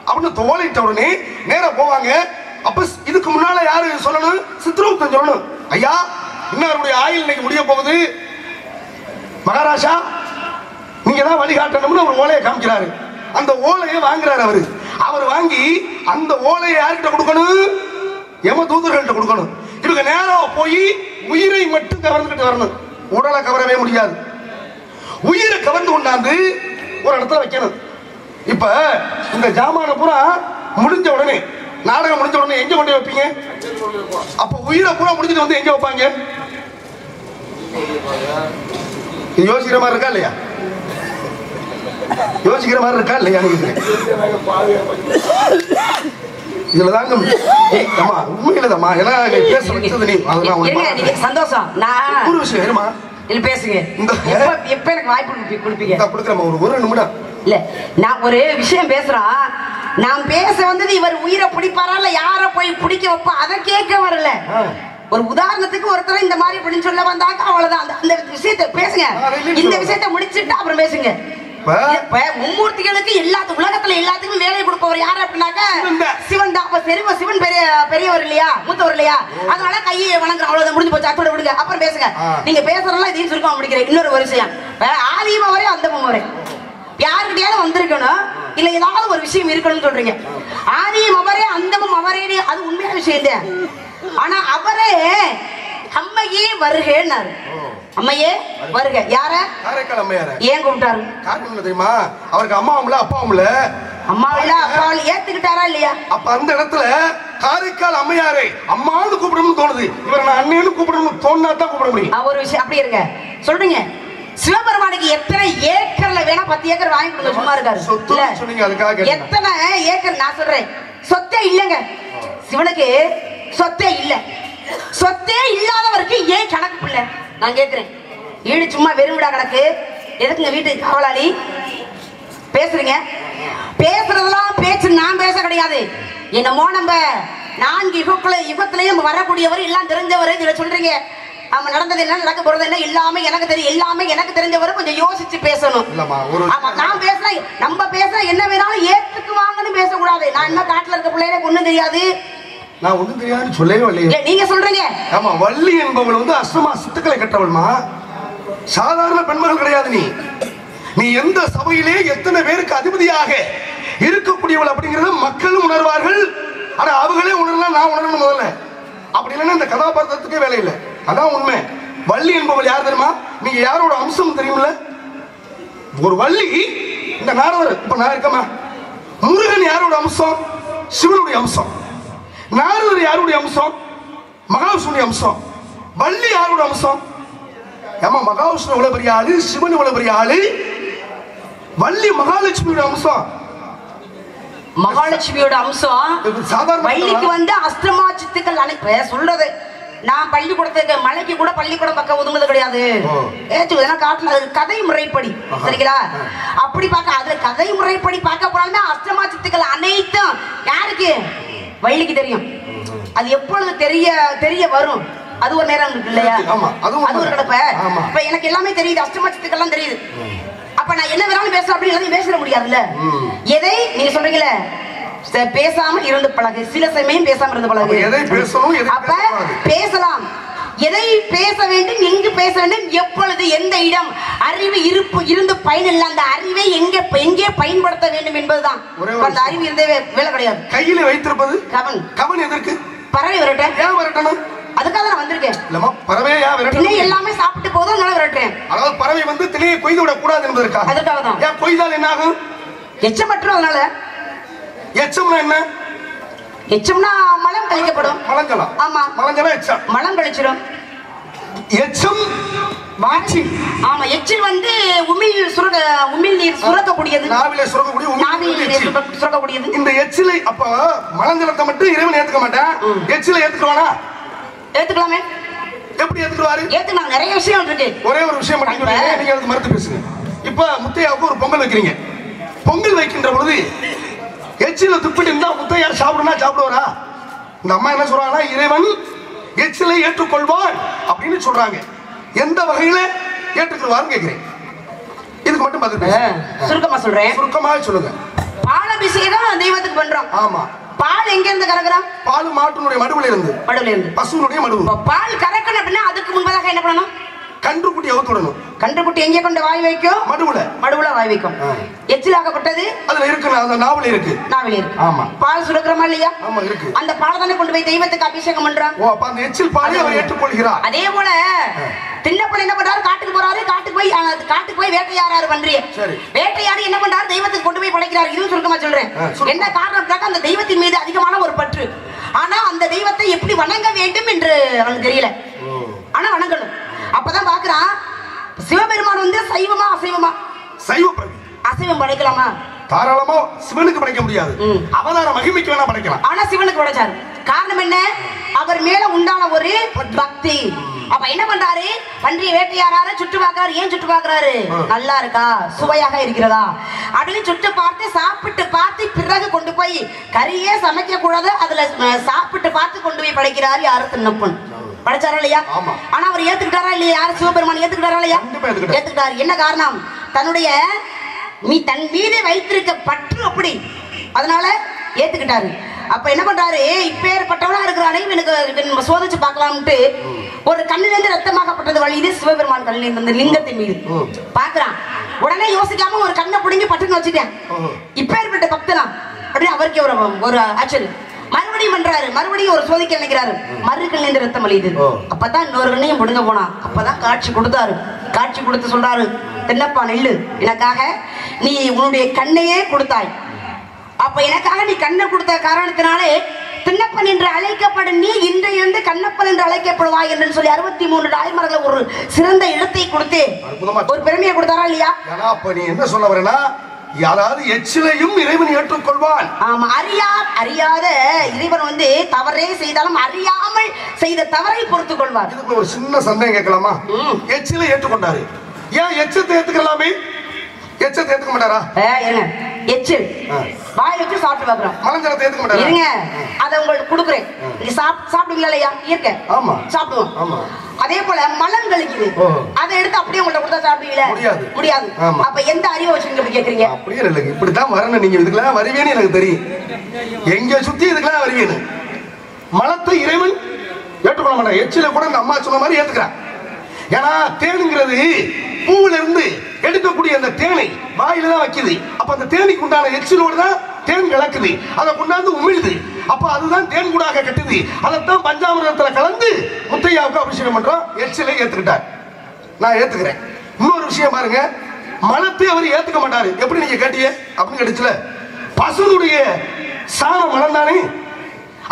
அப்படின்னு ஓலையிட்ட உடனே நேரா போவாங்க. அப்ப இதுக்கு முன்னால யாரு சொல்லணும்? சித்திரகுப்தன் சொல்லணும். ஐயா இன்னாருடைய ஆயுள் இன்னைக்கு முடிய போகுது, மகாராஜா நீங்க தான் வழிகாட்டணும்னு அவர் ஓலையை காமிக்கிறாரு. அந்த ஓலையை வாங்குறாரு அவரு. அவர் வாங்கி அந்த ஓலையை யார்கிட்ட கொடுக்கணும்? யம தூதர்கள்ட்ட கொடுக்கணும். இவங்க நேரம் போய் உயிரை மட்டும் கவர்ந்துகிட்டு வரணும், உடலை கவரவே முடியாது. உயிரை கவர்ந்து கொண்டாந்து ஒரு இடத்துல வைக்கணும். இப்ப இந்த ஜாமான பூரா முடிஞ்ச உடனே, நாடகம் முடிஞ்ச உடனே எங்க கொண்டு வைப்பீங்க? அப்ப உயிரை பூரா முடிஞ்சிட்டு வந்து எங்க வைப்பாங்க? யோசிக்கிற மாதிரி இருக்கா இல்லையா? யோசிக்கிற மாதிரி இருக்கா இல்லையா? இதுலதாங்க அம்மா உண்மையிலதாம்மா ஏன்னா பேச வச்சது நீ அதெல்லாம் சந்தோஷம். நான் ஒரு விஷயம் ஏமா இல்ல பேசுங்க. எப்ப எனக்கு வாய்ப்பு கொடுப்பீங்க? கொடுக்குறேன் ஒரு நிமிடம். இல்ல நான் ஒரு விஷயம் பேசுறோம். நான் பேச வந்தது இவர் உயிரை பிடிப்பாரா இல்ல யார போய் பிடிக்க வைப்பா அதை கேட்க வரல. ஒரு உதாரணத்துக்கு ஒருத்தர் இந்த மாதிரி அப்படின்னு சொல்ல வந்தாங்க, அவ்வளவுதான். அந்த விஷயத்தை பேசுங்க. இந்த விஷயத்தை முடிச்சுட்டு அப்புறம் பேசுங்க. மும்மூர்த்திகளுக்கு உலகத்துல எல்லாத்துக்கும் வேலை கொடுப்பவர் யாரு அப்படின்னாக்க சிவன் தான். அப்ப சிவன் பெரியவர் இல்லையா, மூத்தவர் இல்லையா, அதனால கையை வணங்குற, அவ்வளவுதான், முடிஞ்சு போச்சு. அத்தோட விடுங்க, அப்புறம் பேசுங்க. நீங்க பேசுறதெல்லாம் இதையும் சுருக்கம் முடிக்கிறேன். இன்னொரு விஷயம், ஆதியம் வரை அந்தமம் வரை யாருக்கிட்டையாவது வந்திருக்கணும் இல்ல ஏதாவது ஒரு விஷயம் இருக்கணும்னு சொல்றீங்க. ஆதியம் அவரே அந்தமம் அவரே, அது உண்மையான விஷயம் தான். ஆனா அவரே அம்மையே வருகேன்னாரு. அம்மையே வருக யார? காரைக்கால் அம்மையார. ஏன் கூப்பிட்டாரு? காரணம் தெரியுமா? அவருக்கு அம்மாவும் இல்ல அப்பாவும் இல்ல. அம்மாவும் இல்ல அப்பாவும் ஏத்துக்கிட்டாரா இல்லையா? அப்ப அந்த இடத்துல காரைக்கால் அம்மையாரை அம்மான்னு கூப்பிடணும்னு தோணுது. இவரை நான் அண்ணேன்னு கூப்பிடணும்னு தோணுனா தான் கூப்பிட முடியும். ஒரு விஷயம் அப்படி இருங்க சொல்றீங்க. சிவபெருமானுக்கு எத்தனை ஏக்கர்ல வேணா 10 ஏக்கர் வாங்கி கொடுங்க, சும்மா இருக்காரு. சொன்னீங்க அதுக்காக எத்தனை ஏக்கர் நான் சொல்றேன். சொத்தே இல்லங்க சிவனுக்கு, சொத்தே இல்ல. சொத்தே இல்லாதவருக்கு ஏன் கணக்கு பிள்ளை நான் கேட்கிறேன். ஈடு சும்மா வெறும் விடா கணக்கு எதுக்குங்க? வீட்டுக்கு காவலாளி பேசுறீங்க. பேசுறதெல்லாம் பேச்சு நான் பேச கிடையாது. என்னமோ நம்ம 4 யுகத்திலையும் வரக்கூடியவர் எல்லாம் தெரிஞ்சவர் இதுல சொல்றீங்க. ஆமா, நடந்தது என்ன, நடக்க போறது என்ன, எல்லாமே எனக்கு தெரியும். எல்லாமே எனக்கு தெரிஞ்சவரை கொஞ்சம் யோசிச்சு பேசணும். ஆமா, நான் பேசுறேன், நம்ம பேசுறேன், என்ன வேணாலும் ஏத்துக்குவாங்கன்னு பேசக்கூடாது. நான் என்ன காட்டுல இருக்க பிள்ளைங்க ஒண்ணும் தெரியாது, நான் ஒண்ணும் தெரியாது சொல்லவே இல்லையே நீங்க சொல்றீங்க. ஆமா, வள்ளி என்பவள் அஷ்டமா சித்துக்களை கற்றவள்மா, சாதாரண பெண்மகள் கிடையாது. நீ எந்த சபையிலே எத்தனை பேருக்கு அதிபதியாக இருக்கக்கூடியவள் அப்படிங்கறத மக்களும் உணர்வார்கள். ஆனா அவங்களே உணரலாம், நான் உணரணும் முதல்ல. அப்படி இல்லைன்னா இந்த கதாபாத்திரத்துக்கே வேலை இல்லை. அதான் உண்மை. வள்ளி என்பவள் யார் தெரியுமா? நீங்க யாரோட அம்சம் தெரியுமில்ல? ஒரு வள்ளி இந்த நாரதர், இப்ப நான் இருக்கமா, முருகன் யாரோட அம்சம்? சிவனுடைய அம்சம். நாரதர் யாருடைய அம்சம்? மகாவிஷ்ணுடைய அம்சம். வள்ளி யாரோட அம்சம்? ஏமா, மகாவிஷ்ணு இவ்வளவு பெரிய ஆளு, சிவன் இவ்வளவு பெரிய ஆளு, வள்ளி மகாலட்சுமியோட அம்சம். மகாலட்சுமியோட அம்சம் சாதாரண வள்ளிக்கு அஷ்டமா சித்துக்கள் அனுப்ப சொல்றது. நான் பள்ளிக்கூடத்துக்கு மலைக்கு கூட பள்ளிக்கூடம் பக்கம் ஒதுங்குறது கிடையாது. காட்டுல அது கதை முறைப்படி சரிங்களா? அப்படி பார்க்க அது கதை முறைப்படி பார்க்க போனாலுமே அஷ்டமா சித்துக்கள் அனைத்தும் யாருக்கு? வள்ளிக்கு தெரியும். அது எப்பொழுது தெரிய வரும், அது ஒரு நேரம் இருக்கு இல்லையா? அது ஒரு கிடப்ப. இப்ப எனக்கு எல்லாமே தெரியுது, அஷ்டமா சித்துக்கள்லாம் தெரியுது. அப்ப நான் என்ன வேணாலும் பேசலாம் அப்படி எல்லாத்தையும் பேச முடியாதுல்ல. எதை நீங்க சொல்றீங்களே பேசாம இருந்து பழகு, சில சமயம் பேசாம இருந்து பழகு. அப்ப பேசலாம், எதை பேச வேண்டும், எங்கு பேச வேண்டும், எப்பொழுது, எந்த இடம், அறிவு இருந்து பயன் இல்லை. அந்த அறிவை எங்கே பயன்படுத்த வேண்டும் என்பதுதான். அந்த அறிவு இருந்தே வேலை கிடையாது. கையில வைத்திருப்பது கவன். கவன் எதற்கு? பறவை விரட்ட. ஏன் விரட்டணும்? அதுக்காக நான் வந்திருக்கேன். இல்லமா, பறவையா விரட்டணும்? திணை எல்லாமே சாப்பிட்டு போதும், அதனால விரட்டுறேன். அதாவது பறவை திணையை கொய்து விட கூடாது என்பதற்காக. அதுக்காக தான். ஏன் கொய்தால் என்ன ஆகும்? எச்சமற்றும். அதனால எச்சம்னா என்ன? எச்சம்னா மலம் கழிக்கப்படும். மலங்கலாம். ஆமா, மலங்கலாம் எச்சம். மலம் கழிச்சிடும். எச்சம் வாச்சி. ஆமா, எச்சில் உமிழ் நீர் சுரக்கக்கூடியது. நாவிலே சுரக்கக்கூடியது. இந்த எச்சிலை அப்ப மலஞ்சலத்தை மட்டும் இறைவன் ஏத்துக்க மாட்டான், எச்சிலை ஏத்துக்குவானா? ஏத்துக்கலாமே. எப்படி ஏத்துக்குவாரு? ஏத்துக்கலாம். நிறைய விஷயம் இருக்கு. ஒரே ஒரு விஷயம் மட்டும் நீங்க அதுக்கு மறுத்து பேசுங்க. இப்ப முத்தையாவுக்கு ஒரு பொங்கல் வைக்கிறீங்க. பொங்கல் வைக்கின்ற பொழுது எச்சில துப்பிட்டு இருந்தா முத்தையா சாப்பிடுவாரா? இந்த அம்மா என்ன சொல்றாங்கன்னா, இறைவன் எச்சிலை ஏற்றுக்கொள்வான் அப்படின்னு சொல்றாங்க. எந்த வகையில ஏற்றுக்கொள்வார்னு கேக்குறேன். இதுக்கு மட்டும் பதில் சுருக்கமா சொல்றேன். சுருக்கமா சொல்லுங்க. பாலாபிஷேகம் தெய்வத்துக்கு பண்றோம். ஆமா. பால் எங்க இருந்து கறக்குறோம்? பால் மாட்டுனுடைய மடுவுல இருந்து. பசுனுடைய மடுவு. பால் கறக்கணும் அப்படின்னா அதுக்கு முன்பதாக என்ன பண்ணணும்? கன்றுக்குட்டி அவுத்துடணும். கன்றுக்குட்டி எங்கே கொண்டு வாய் வைக்கும்? மடுவுல வாய் வைக்கும். எச்சிலாக்கப்பட்டது அதுல இருக்கு, அந்த நாவல இருக்கு. ஆமா. பால் சுரக்கிறமா இல்லையா? ஆமா, இருக்கு. அந்த பாலை தானே கொண்டு போய் தெய்வத்துக்கு அபிஷேகம் பண்றான். ஓ, அப்ப அந்த எச்சில் பாலை அவர் ஏற்றுக்கொள்கிறார். அதே போல திண்ணப்பன் என்ன பண்றாரு? காட்டுக்கு போறாரு. காட்டுக்கு போய் வேட்டையாடாரு பண்றீங்க. வேட்டையாடி என்ன பண்றாரு? தெய்வத்துக்கு கொண்டு போய் படைக்கிறார். இதுவும் சுருக்கமா சொல்றேன். என்ன காரணம்? அந்த தெய்வத்தின் மீது அதிகமான ஒரு பற்று. ஆனா அந்த தெய்வத்தை எப்படி வணங்க வேண்டும் என்று அவனுக்கு தெரியல. ஆனா வணங்கணும். அப்பதான் பாக்குறான், சிவபெருமான் சைவமா அசைவமா? அசைவம் படைக்கலாமா? தாராளமா சிவனுக்கு படைக்க முடியாது, அவதார மகிமைக்கு வேணா படைக்கலாம். ஆனா சிவனுக்கு படைச்சாரு. காரணம் என்ன? அவர் மேல உண்டான ஒரு பக்தி. அப்ப என்ன பண்றாரு? பன்றியை வேட்டையாடுறாரு, சுட்டு பாக்குறாரு. ஏன் சுட்டு பாக்குறாரு? நல்லா இருக்கா, சுவையாக இருக்கிறதா அப்படின்னு சுட்டு பார்த்து சாப்பிட்டு பார்த்து பிறகு கொண்டு போய் கறியே சமைக்க கூடாது, அதுல சாப்பிட்டு பார்த்து கொண்டு போய் படைக்கிறாரு. யாரு? திண்ணப்பன். படைச்சாரா இல்லையா? ஆனா அவர் ஏத்துக்கிட்டாரா இல்லையா? யாரு? சிவபெருமான் ஏத்துக்கிட்டாரா இல்லையா? ஏத்துக்கிட்டாரு. என்ன காரணம்? தன்னுடைய தன் மீது வைத்திருக்க பற்று அப்படி, அதனால ஏத்துக்கிட்டாரு. அப்ப என்ன பண்றாரு? இப்பேற்பட்டவனா இருக்கிறானே, எனக்கு சோதிச்சு பார்க்கலாம்ட்டு ஒரு கண்ணில இருந்து ரத்தமாகப்பட்டது வழியுது சிவபெருமான் கண்ணில இருந்து லிங்கத்தின் மீது பாக்குறான். உடனே யோசிக்காம ஒரு கண்ணை பிடுங்கி பட்டுன்னு வச்சுட்டேன். இப்பேற்பட்ட பக்தலாம் அப்படின்னு அவருக்கு ஒரு ஆச்சரியம். மறுபடியும் பண்றாரு, மறுபடியும் ஒரு சோதிக்க நினைக்கிறாரு. மறுக்கண்ணில இருந்து ரத்தம் வழியுது. அப்பதான் இன்னொரு கண்ணையும் பிடுங்க போனா. அப்பதான் காட்சி கொடுத்தாரு. காட்சி கொடுத்து சொல்றாரு, தென்னப்பா நெல்லு, எனக்காக நீ உன்னுடைய கண்ணையே கொடுத்தாய். அப்ப எனக்காக நீ கண்ணை கொடுத்த காரணத்தினாலே திண்ணப்பன் என்று அழைக்கப்படும் நீ இன்றையிலிருந்து கண்ணப்பன் என்று அழைக்கப்படுவாய் என்று சொல்லி 63 தாய்மார்கள் ஒரு சிறந்த இடத்தை கொடுத்து ஒரு பெருமையை கொடுத்தாரா இல்லையா? அப்ப நீ என்ன சொல்ல வரேன்னா, யாராவது எச்சிலையும் இறைவன் ஏற்றுக்கொள்வான். ஆமா, அறியாத இறைவன் தவறே செய்தாலும் அறியாமல் செய்த தவறை பொறுத்துக் கொள்வார். இதுக்கு ஒரு சின்ன சந்தேகம் கேட்கலாமா? எச்சிலை ஏற்றுக்கொண்டாரு, ஏன் எச்சத்தை ஏத்துக்கலாமே? எச்சத்தை ஏத்துக்க மாட்டாரா? எச்சில் வாய் வச்சு சாப்பிட்டு பாக்குறோம். மலஞ்சலத்தை ஏத்துக்க மாட்டாரா? இருங்க, அதை உங்களுக்கு கொடுக்குறேன். நீங்க சாப்பிடுவீங்களா இல்லையா? இயற்கை சாப்பிடுவோம். அதே போல மலம் கழிக்குது, அதை எடுத்து அப்படியே உங்கள்ட்ட கொடுத்தா சாப்பிடுவீங்களா? முடியாது. அப்ப எந்த அறிவை வச்சு நீங்க கேக்குறீங்க? அப்படியே இல்லை, இப்படித்தான் வரணும். நீங்க இதுக்கெல்லாம் வருவேன்னு எனக்கு தெரியும். எங்க சுத்தி இதுக்கெல்லாம் வருவீன்னு. மலத்தை இறைவன் ஏற்றுக்கொள்ள மாட்டான். எச்சில கூட இந்த அம்மா சொன்ன மாதிரி ஏத்துக்கிறான். ஏன்னா தேனுங்கிறது பூவில இருந்து எடுக்கக்கூடிய அந்த தேனை வாயில தான் வைக்குது. அப்ப அந்த தேனிக்கு உண்டான எச்சிலோடு தான் தேன் கலக்குது, அதை கொண்டாந்து உமிழுது. அப்ப அதுதான் தேன் கூடாக கட்டுது. அதைத்தான் பஞ்சாமிரதத்துல கலந்து முத்தையாவுக்கு அபிஷேகம் பண்றோம். எச்சிலை ஏத்துக்கிட்டார், நான் ஏத்துக்கிறேன். இன்னொரு விஷயம் பாருங்க, மலத்தை அவர் ஏத்துக்க மாட்டாரு. எப்படி நீங்க கேட்டீங்க அப்படின்னு கேட்டுச்சுல, பசுனுடைய சாண மலம் தானே,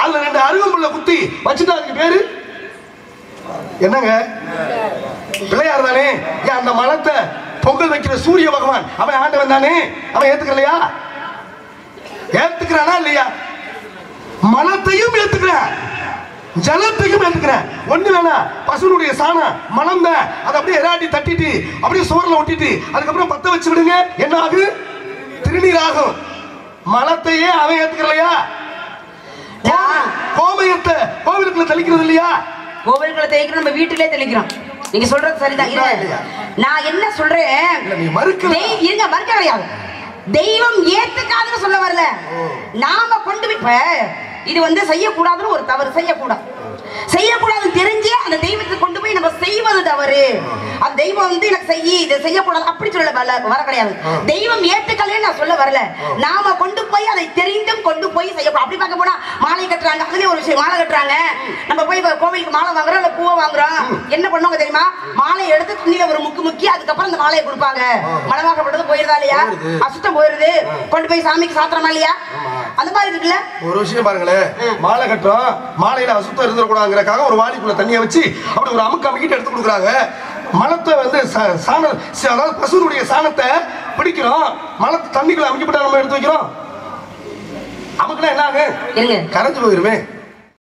அதுல 2 அருகம்புல்ல குத்தி வச்சுட்டா அதுக்கு பேரு என்னங்க? பிள்ளையார் தானே. ஏன் அந்த மலத்தை பொங்கல் வைக்கிற சூரிய பகவான் அவன் ஆண்டவன் தானே, அவன் ஏத்துக்கலையா? ஏத்துக்கிறானா இல்லையா? மலத்தையும் ஏத்துக்கிறான், ஜலத்தையும் ஏத்துக்கிறேன். ஒண்ணு வேணா, பசுனுடைய சாணம் மலம் தான், அதை அப்படியே எராட்டி தட்டிட்டு அப்படியே சோறுல ஒட்டிட்டு அதுக்கப்புறம் பத்த வச்சு விடுங்க, என்ன ஆகு? திருநீர் ஆகும். மலத்தையே அவன் ஏத்துக்கலையா? கோமயத்தை கோவிலுக்குள்ள தெளிக்கிறது இல்லையா? கோவில்களை தெளிக்கிறோம், நம்ம வீட்டிலே தெளிக்கிறோம். நீங்க சொல்றது சரிதான். நான் என்ன சொல்றேன், மறுக்க கிடையாது. தெய்வம் ஏத்துக்காதுன்னு சொல்ல வரல. நாம கொண்டு போய் இது செய்யக்கூடாதுன்னு ஒரு தவறு செய்யக்கூடாதுன்னு தெரிஞ்சு அந்த தெய்வத்தை கொண்டு போய் நம்ம செய்வது தவறு. அந்த தெய்வம் எனக்கு இதை செய்யக்கூடாது அப்படி சொல்ல வர கிடையாது. தெய்வம் ஏத்துக்கலன்னு நான் சொல்ல வரல. நாம கொண்டு போய் அதை தெரிந்தும் கொண்டு போய் செய்யக்கூடாது. அப்படி பார்க்க போனா மாலை கட்டுறாங்க, அதுலயே ஒரு விஷயம். மாலை கட்டுறாங்க, நம்ம போய் கோவிலுக்கு மாலை வாங்குறோம், இல்ல பூவை வாங்குறோம். என்ன பண்ணுவாங்க தெரியுமா? மாலையை எடுத்து துணியில ஒரு முக்கி அதுக்கப்புறம் அந்த மாலையை கொடுப்பாங்க. மலமாக்கப்பட்டது போயிருதா இல்லையா? அசுத்தம் போயிருது, கொண்டு போய் சாமிக்கு சாத்திரமா இல்லையா? அந்த மாதிரி இருக்குல்ல. ஒரு விஷயம் பாருங்களேன், மாலை கட்டுறோம், மாலையில அசுத்தம் இருந்துடக்கூடாதுங்கிறக்காக ஒரு வாளிக்குள்ள தண்ணியை வச்சு அப்படி ஒரு அமுக்கிட்டு எடுத்து கொடுக்குறாங்க. மலத்தை சாணம், அதாவது பசுனுடைய சாணத்தை பிடிக்கிறோம், மலத்தை தண்ணிக்குள்ள அமுக்கிவிட்டா நம்ம எடுத்து வைக்கிறோம். அமுக்குனா என்ன ஆகும்? கரைஞ்சு போயிருமே.